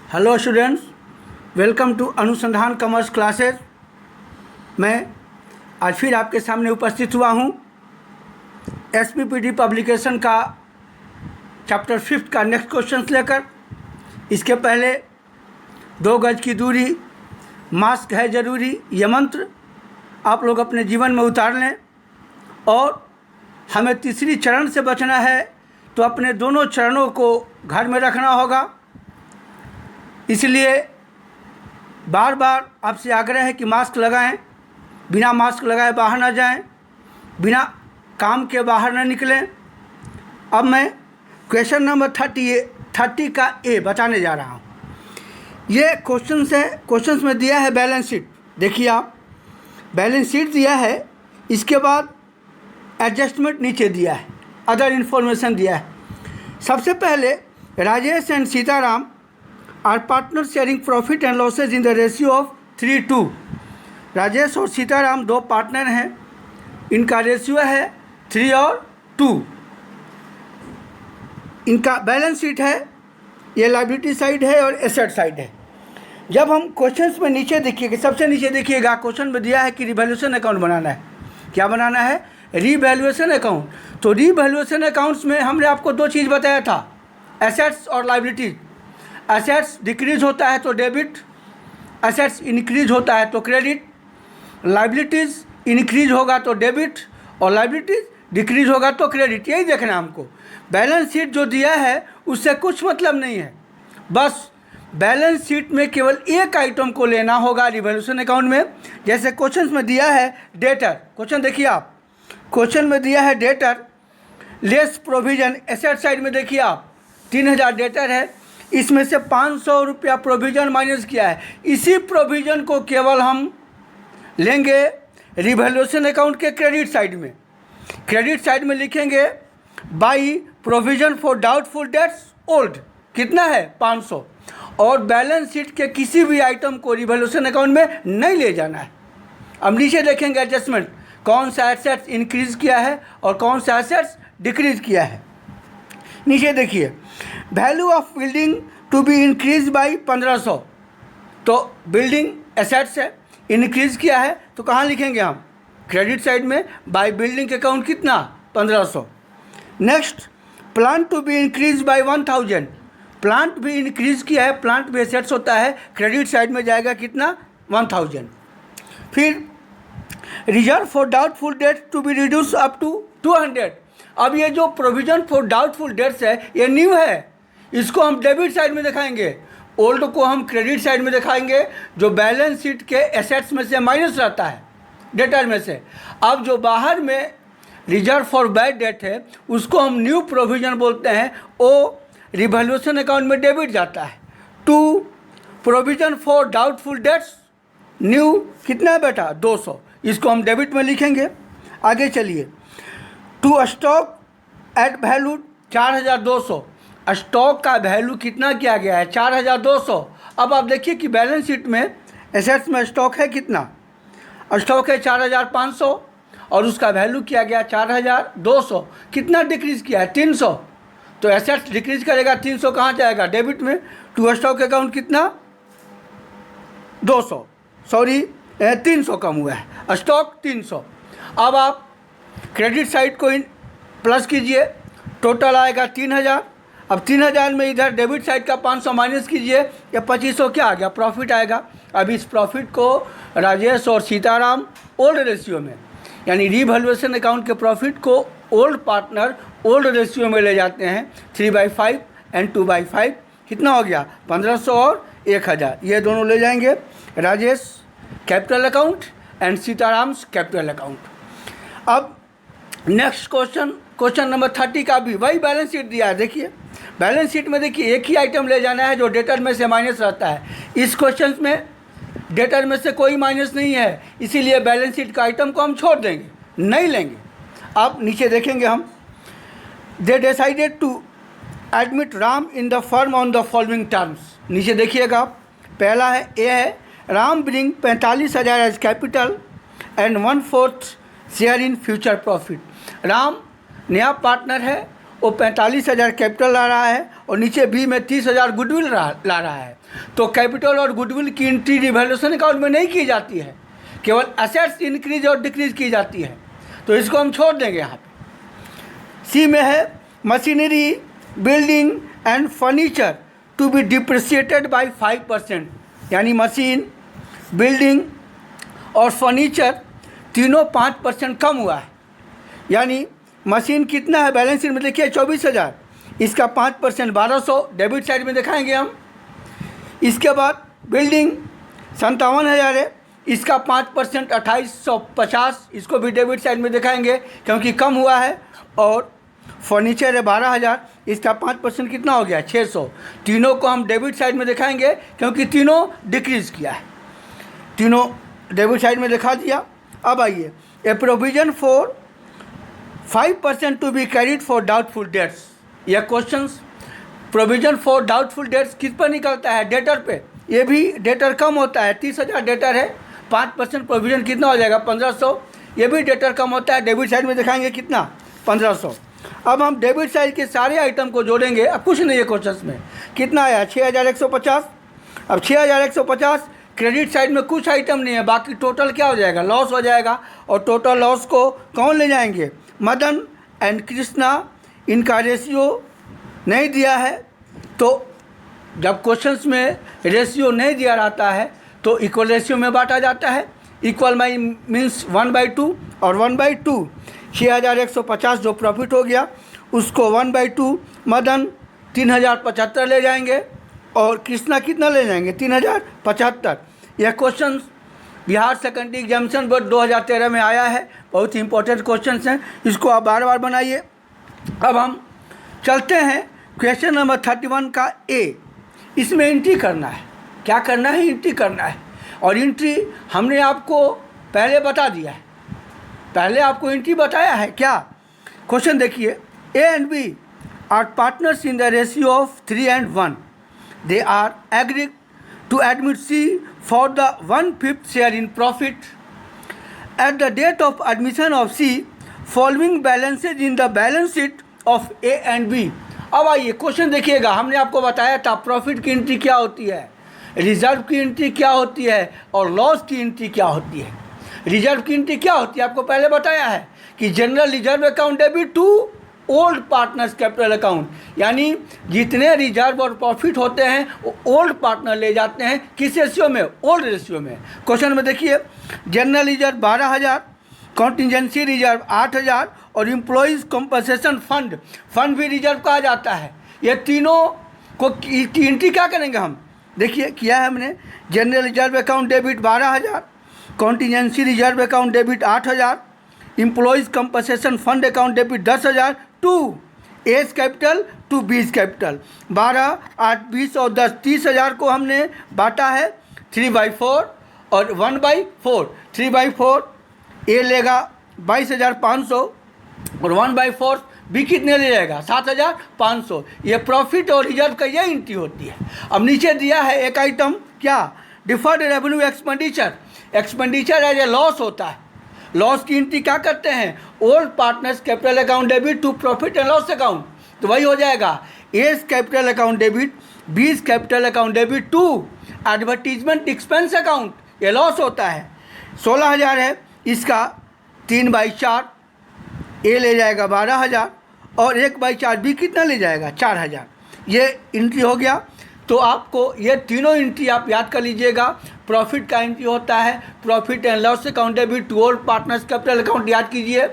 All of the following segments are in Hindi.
हेलो स्टूडेंट्स, वेलकम टू अनुसंधान कॉमर्स क्लासेस। मैं आज फिर आपके सामने उपस्थित हुआ हूँ एसपीपीटी पब्लिकेशन का चैप्टर 5 का नेक्स्ट क्वेश्चन लेकर। इसके पहले 2 गज की दूरी, मास्क है ज़रूरी, ये मंत्र आप लोग अपने जीवन में उतार लें। और हमें तीसरी चरण से बचना है तो अपने दोनों चरणों को घर में रखना होगा। इसलिए बार बार आपसे आग्रह है कि मास्क लगाएं, बिना मास्क लगाए बाहर ना जाएं, बिना काम के बाहर ना निकलें। अब मैं क्वेश्चन नंबर 30 का ए बताने जा रहा हूं। ये क्वेश्चंस में दिया है बैलेंस शीट। देखिए आप, बैलेंस शीट दिया है, इसके बाद एडजस्टमेंट नीचे दिया है, अदर इन्फॉर्मेशन दिया है। सबसे पहले Rajesh and Sitaram are partner sharing profit and losses in the ratio of 3:2। Rajesh और सीताराम 2 पार्टनर हैं, इनका रेशियो है 3 और 2। इनका बैलेंस शीट है, ये लायबिलिटी साइड है और एसेट साइड है। जब हम क्वेश्चंस में नीचे देखिएगा, सबसे नीचे देखिएगा, क्वेश्चन में दिया है कि रिवैल्यूएशन अकाउंट बनाना है। क्या बनाना है? Revaluation account. तो रिवैल्यूएशन अकाउंट्स में हमने आपको 2 चीज़ बताया था, एसेट्स और लायबिलिटीज। एसेट्स डिक्रीज होता है तो डेबिट, एसेट्स इंक्रीज होता है तो क्रेडिट, लायबिलिटीज़ इंक्रीज होगा तो डेबिट और लायबिलिटीज़ डिक्रीज होगा तो क्रेडिट। यही देखना है हमको। बैलेंस शीट जो दिया है उससे कुछ मतलब नहीं है, बस बैलेंस शीट में केवल एक आइटम को लेना होगा रिवैल्यूएशन अकाउंट में। जैसे क्वेश्चन में दिया है डेटर, क्वेश्चन देखिए आप, क्वेश्चन में दिया है debtor less provision. Asset side में देखिए आप 3000 डेटर है, इसमें से 500 रुपया प्रोविज़न माइनस किया है। इसी प्रोविज़न को केवल हम लेंगे रिवैल्यूएशन अकाउंट के क्रेडिट साइड में। क्रेडिट साइड में लिखेंगे by provision for doubtful dates old, कितना है 500। और बैलेंस शीट के किसी भी आइटम को रिवैल्यूएशन अकाउंट में नहीं ले जाना है। अब नीचे देखेंगे एडजस्टमेंट, कौन सा एसेट्स इंक्रीज किया है और कौन सा एसेट्स डिक्रीज किया है। नीचे देखिए, value of building to be increase by 1500। तो बिल्डिंग एसेट्स है, इंक्रीज किया है तो कहाँ लिखेंगे हम? क्रेडिट साइड में। बाई बिल्डिंग अकाउंट कितना? 1500। Next, plant to be increase by 1000। Plant भी इंक्रीज किया है, प्लांट भी एसेट्स होता है, क्रेडिट साइड में जाएगा कितना? 1000। फिर reserve for doubtful debt to be reduce up to 200। अब ये जो प्रोविज़न फॉर डाउटफुल डेट्स है ये न्यू है, इसको हम डेबिट साइड में दिखाएंगे, ओल्ड को हम क्रेडिट साइड में दिखाएंगे, जो बैलेंस शीट के एसेट्स में से माइनस रहता है, डेटर में से। अब जो बाहर में रिजर्व फॉर बैड डेट है उसको हम न्यू प्रोविज़न बोलते हैं, वो रिवैल्यूएशन अकाउंट में डेबिट जाता है। To provision for doubtful debts new कितना है बेटा? 200, इसको हम डेबिट में लिखेंगे। आगे चलिए, to stock at value 4200। Stock का वैल्यू कितना किया गया है? 4200। अब आप देखिए कि बैलेंस शीट में एसेट्स में स्टॉक है कितना? स्टॉक है 4500 और उसका वैल्यू किया गया 4200। कितना डिक्रीज़ किया है? 300। तो एसेट्स डिक्रीज करेगा, 300 कहाँ जाएगा? डेबिट में। टू स्टॉक अकाउंट कितना? 200, सॉरी 300 कम हुआ है, स्टॉक 300। अब आप क्रेडिट साइड को प्लस कीजिए, टोटल आएगा 3000। अब 3000 में इधर डेबिट साइड का 500 माइनस कीजिए, या 2500 क्या आ गया? प्रॉफिट आएगा। अब इस प्रॉफिट को राजेश और सीताराम ओल्ड रेशियो में, यानी रिवैल्यूएशन अकाउंट के प्रॉफिट को ओल्ड पार्टनर ओल्ड रेशियो में ले जाते हैं, 3/5 एंड 2/5। कितना हो गया? 1500 और 1000, ये दोनों ले जाएंगे Rajesh capital account and Sitaram's capital account. अब नेक्स्ट क्वेश्चन नंबर 30 का भी वही बैलेंस शीट दिया है। देखिए बैलेंस शीट में देखिए एक ही आइटम ले जाना है जो डेटर में से माइनस रहता है। इस क्वेश्चन में डेटर में से कोई माइनस नहीं है, इसीलिए बैलेंस शीट का आइटम को हम छोड़ देंगे, नहीं लेंगे। अब नीचे देखेंगे हम, they decided to admit Ram in the firm on the following terms. नीचे देखिएगा, पहला है ए है, Ram bring 45,000 as capital and 1/4 share in future profit. Ram नया पार्टनर है वो 45,000 कैपिटल ला रहा है और नीचे बी में 30,000 गुडविल ला रहा है। तो कैपिटल और गुडविल की एंट्री रिवैल्यूएशन अकाउंट में नहीं की जाती है, केवल एसेट्स इंक्रीज और डिक्रीज की जाती है। तो इसको हम छोड़ देंगे। यहाँ पे सी में है machinery, building and furniture to be depreciated by 5%, यानी मशीन, बिल्डिंग और फर्नीचर तीनों 5% कम हुआ है। यानी मशीन कितना है बैलेंस शीट में देखिए 24,000, इसका 5% 1200 डेबिट साइड में दिखाएंगे हम। इसके बाद बिल्डिंग 57,000 है, इसका 5% 2850, इसको भी डेबिट साइड में दिखाएंगे क्योंकि कम हुआ है। और फर्नीचर है 12,000, इसका 5% कितना हो गया 600। तीनों को हम डेबिट साइड में दिखाएंगे क्योंकि तीनों डिक्रीज़ किया है, तीनों डेबिट साइड में दिखा दिया। अब आइए, a provision for 5% to be carried for doubtful debts. यह questions provision for doubtful debts किस पर निकलता है, डेटर पे। ये भी डेटर कम होता है, 30,000 डेटर है, 5% प्रोविजन कितना हो जाएगा 1,500। ये भी डेटर कम होता है, डेबिट साइड में दिखाएंगे कितना 1,500। अब हम डेबिट साइड के सारे आइटम को जोड़ेंगे। अब कुछ नहीं है क्वेश्चन में, कितना आया 6,150। अब 6,150 क्रेडिट साइड में कुछ आइटम नहीं है, बाकी टोटल क्या हो जाएगा लॉस हो जाएगा। और टोटल लॉस को कौन ले जाएंगे, मदन एंड कृष्णा। इनका रेशियो नहीं दिया है, तो जब क्वेश्चंस में रेशियो नहीं दिया रहता है तो इक्वल रेशियो में बांटा जाता है। इक्वल मीन्स 1/2 और 1/2। 6,150 जो प्रॉफिट हो गया उसको 1/2 मदन 3,075 ले जाएंगे और कृष्णा कितना ले जाएंगे 3,075। यह question Bihar secondary examination board 2013 में आया है, बहुत ही इंपॉर्टेंट क्वेश्चन हैं, इसको आप बार बार बनाइए। अब हम चलते हैं क्वेश्चन नंबर 31 का ए। इसमें एंट्री करना है, क्या करना है, एंट्री करना है। और एंट्री हमने आपको पहले बता दिया है, पहले आपको एंट्री बताया है क्या। क्वेश्चन देखिए, A and B are partners in the ratio of 3:1। They are agreed to admit C for the 1/5 share in profit. At the date of admission of C, following balances in the balance sheet of A and B. अब आइए क्वेश्चन देखिएगा, हमने आपको बताया था प्रॉफिट की एंट्री क्या होती है, रिजर्व की एंट्री क्या होती है और लॉस की एंट्री क्या होती है। रिजर्व की एंट्री क्या होती है आपको पहले बताया है कि general reserve account debit to old partners capital account, यानी जितने रिजर्व और प्रॉफिट होते हैं वो ओल्ड पार्टनर ले जाते हैं, किस रेशियो में, ओल्ड रेशियो में। क्वेश्चन में देखिए, जनरल रिजर्व 12,000, कॉन्टिजेंसी रिजर्व 8,000 और एम्प्लॉइज कंपनसेशन फंड भी रिजर्व कहा जाता है। ये तीनों को एंट्री क्या करेंगे हम, देखिए किया है हमने। General reserve account debit 12,000, contingency reserve account debit 8,000, employees compensation fund account debit 10,000 to A's capital to B's capital. 12, 8, 20 और 10, 30,000 को हमने बांटा है 3/4 और 1/4। 3/4 ए लेगा 22,500 और 1/4 बी कितने ले जाएगा 7,500। ये प्रॉफिट और रिजर्व का ये एंट्री होती है। अब नीचे दिया है एक आइटम क्या, deferred revenue expenditure. Expenditure as a loss होता है, लॉस की एंट्री क्या करते हैं, old partners capital account debit to profit and loss account. तो वही हो जाएगा A's capital account debit, B's capital account debit to advertisement expense account, ये लॉस होता है। 16,000 है, इसका 3/4 ए ले जाएगा 12,000 और 1/4 बी कितना ले जाएगा 4,000। ये एंट्री हो गया। तो आपको ये तीनों एंट्री आप याद कर लीजिएगा। प्रॉफिट का एंट्री होता है profit and loss account debit to old partners capital account, याद कीजिए।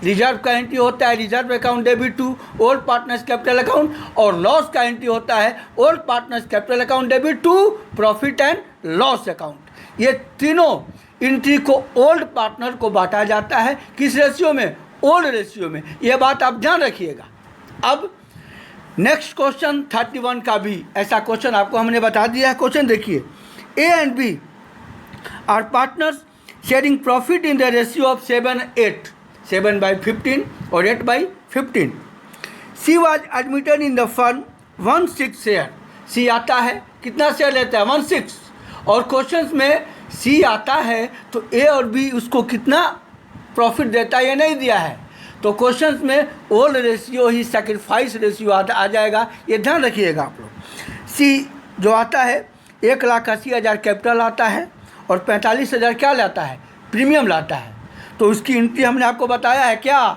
रिजर्व का एंट्री होता है reserve account debit to old partners capital account और लॉस का एंट्री होता है old partners capital account debit to profit and loss account. ये तीनों एंट्री को ओल्ड पार्टनर को बांटा जाता है, किस रेशियो में, ओल्ड रेशियो में। ये बात आप ध्यान रखिएगा। अब नेक्स्ट क्वेश्चन 31 का भी ऐसा क्वेश्चन आपको हमने बता दिया है। क्वेश्चन देखिए, A and B are partners sharing profit in the ratio of 7/8, 7/15 और 8/15। C was admitted in the firm 16 share. C आता है, कितना शेयर लेता है 16, और क्वेश्चंस में सी आता है तो ए और बी उसको कितना प्रॉफिट देता है ये नहीं दिया है। तो क्वेश्चंस में ओल्ड रेशियो ही सैक्रिफाइस रेशियो आ जाएगा, ये ध्यान रखिएगा आप लोग। सी जो आता है 1,80,000 कैपिटल आता है और 45,000 क्या लाता है, प्रीमियम लाता है। तो उसकी एंट्री हमने आपको बताया है क्या,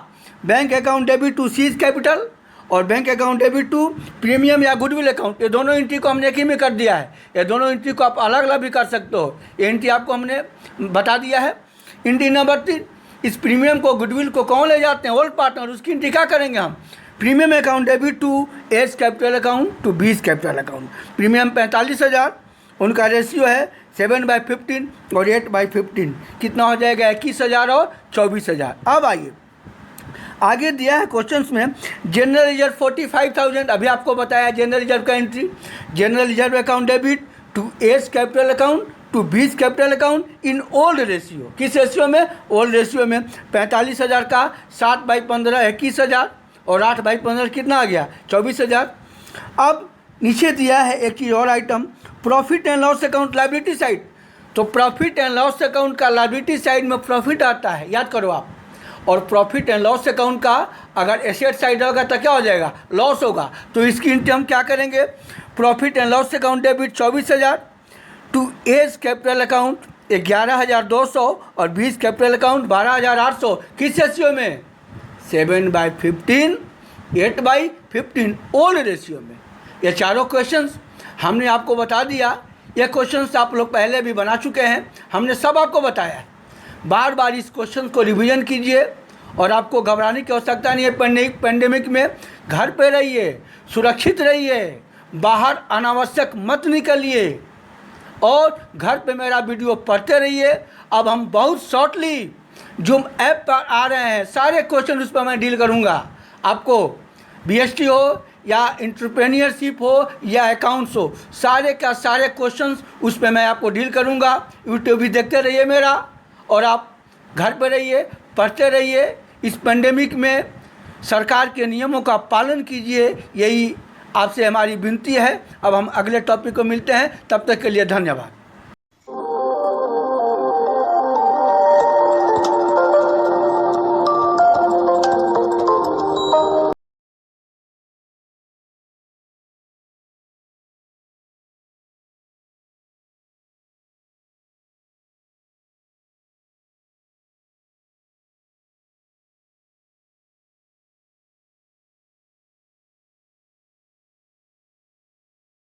bank account debit to C's capital और bank account debit to premium या गुडविल अकाउंट, ये दोनों एंट्री को हमने एक ही में कर दिया है। ये दोनों एंट्री को आप अलग अलग भी कर सकते हो, ये एंट्री आपको हमने बता दिया है। एंट्री नंबर 3, इस प्रीमियम को गुडविल को कौन ले जाते हैं, ओल्ड पार्टनर, उसकी एंट्री क्या करेंगे हम, premium account debit to A's capital account to B's capital account. Premium 45,000, उनका रेशियो है 7/15 और 8/15, कितना हो जाएगा 21,000 और 24,000। अब आइए आगे दिया है क्वेश्चंस में जनरल रिजर्व 45,000, अभी आपको बताया जनरल रिजर्व का entry, general reserve account debit to A's capital account to B's capital account in old ratio, किस रेशियो में, ओल्ड रेशियो में। 45,000 का 7/15 21,000 और 8/15 कितना आ गया 24,000। अब नीचे दिया है एक चीज़ और item, profit and loss account liability side. तो प्रॉफिट एंड लॉस अकाउंट का लायबिलिटी साइड में प्रॉफिट आता है, याद करो आप, और प्रॉफिट एंड लॉस अकाउंट का अगर एसेट साइड होगा तो क्या हो जाएगा, लॉस होगा। तो इसकी एंट्री हम क्या करेंगे, profit and loss account debit 24,000 to A's capital account 11,200 और बीज कैपिटल अकाउंट 12,800, किस रेशियो में, 7/15 8/15 ओल्ड रेशियो में। ये चारों क्वेश्चंस हमने आपको बता दिया, ये क्वेश्चंस आप लोग पहले भी बना चुके हैं, हमने सब आपको बताया है। बार बार इस क्वेश्चन को रिवीजन कीजिए और आपको घबराने की आवश्यकता नहीं है। पेंडेमिक में घर पे रहिए, सुरक्षित रहिए, बाहर अनावश्यक मत निकलिए और घर पे मेरा वीडियो पढ़ते रहिए। अब हम बहुत शॉर्टली जूम ऐप पर आ रहे हैं, सारे क्वेश्चन उस पर मैं डील करूँगा। आपको BST हो या एंटरप्रेन्योरशिप हो या अकाउंट्स हो, सारे का सारे क्वेश्चंस उस पर मैं आपको डील करूँगा। यूट्यूब भी देखते रहिए मेरा, और आप घर पर रहिए, पढ़ते रहिए। इस पेंडेमिक में सरकार के नियमों का पालन कीजिए, यही आपसे हमारी विनती है। अब हम अगले टॉपिक को मिलते हैं, तब तक के लिए धन्यवाद।